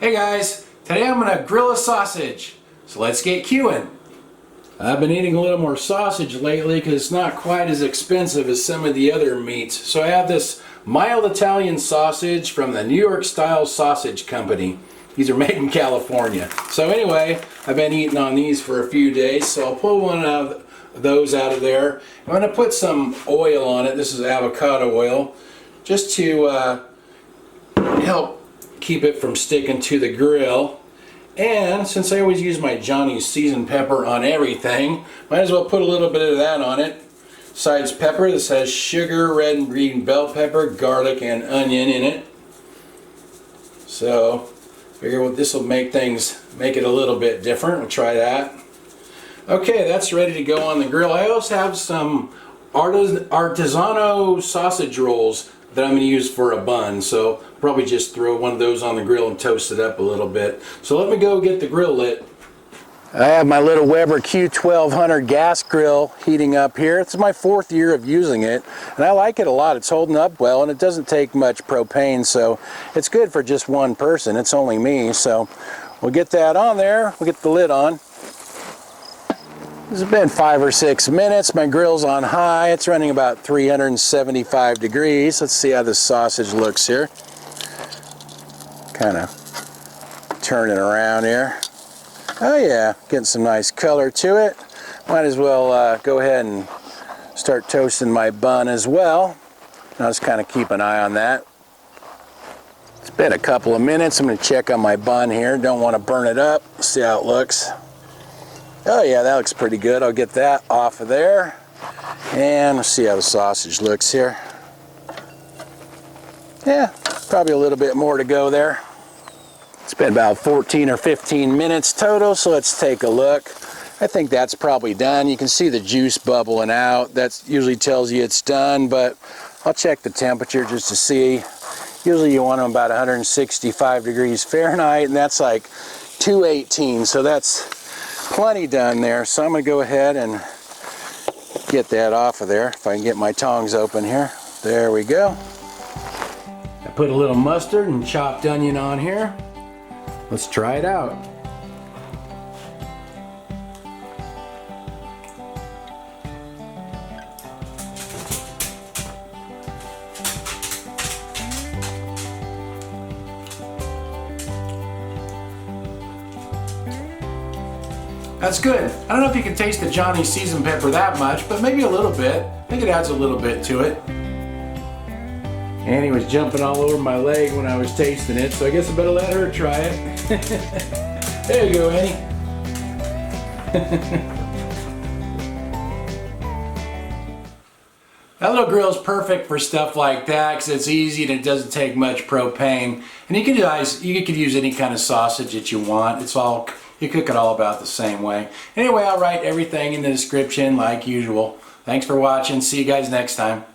Hey guys, today I'm going to grill a sausage, so let's get queuing. I've been eating a little more sausage lately because it's not quite as expensive as some of the other meats. So I have this mild Italian sausage from the New York Style Sausage Company. These are made in California. So anyway, I've been eating on these for a few days, so I'll pull one of those out of there. I'm going to put some oil on it. This is avocado oil, just to help keep it from sticking to the grill. And since I always use my Johnny's seasoned pepper on everything, might as well put a little bit of that on it. Besides pepper, this has sugar, red and green bell pepper, garlic, and onion in it. So figure this will make it a little bit different. We'll try that. Okay, that's ready to go on the grill. I also have some artisanal sausage rolls that I'm going to use for a bun, so probably just throw one of those on the grill and toast it up a little bit. So let me go get the grill lit. I have my little Weber Q1200 gas grill heating up here. It's my 4th year of using it, and I like it a lot. It's holding up well, and it doesn't take much propane, so it's good for just one person. It's only me, so we'll get that on there. We'll get the lid on. It's been 5 or 6 minutes. My grill's on high. It's running about 375 degrees. Let's see how this sausage looks here. Kind of turn it around here. Oh yeah, getting some nice color to it. Might as well go ahead and start toasting my bun as well. I'll just kind of keep an eye on that. It's been a couple of minutes. I'm going to check on my bun here. Don't want to burn it up. See how it looks. Oh yeah, that looks pretty good. I'll get that off of there. And let's see how the sausage looks here. Yeah, probably a little bit more to go there. It's been about 14 or 15 minutes total, so let's take a look. I think that's probably done. You can see the juice bubbling out. That usually tells you it's done, but I'll check the temperature just to see. Usually you want them about 165 degrees Fahrenheit, and that's like 218, so that's plenty done there. So I'm going to go ahead and get that off of there if I can get my tongs open here. There we go. I put a little mustard and chopped onion on here. Let's try it out. That's good. I don't know if you can taste the Johnny's seasoned pepper that much, but maybe a little bit. I think it adds a little bit to it. Annie was jumping all over my leg when I was tasting it, so I guess I better let her try it. There you go, Annie. That little grill is perfect for stuff like that because it's easy and it doesn't take much propane. And you could use any kind of sausage that you want. You cook it all about the same way. Anyway, I'll write everything in the description like usual. Thanks for watching. See you guys next time.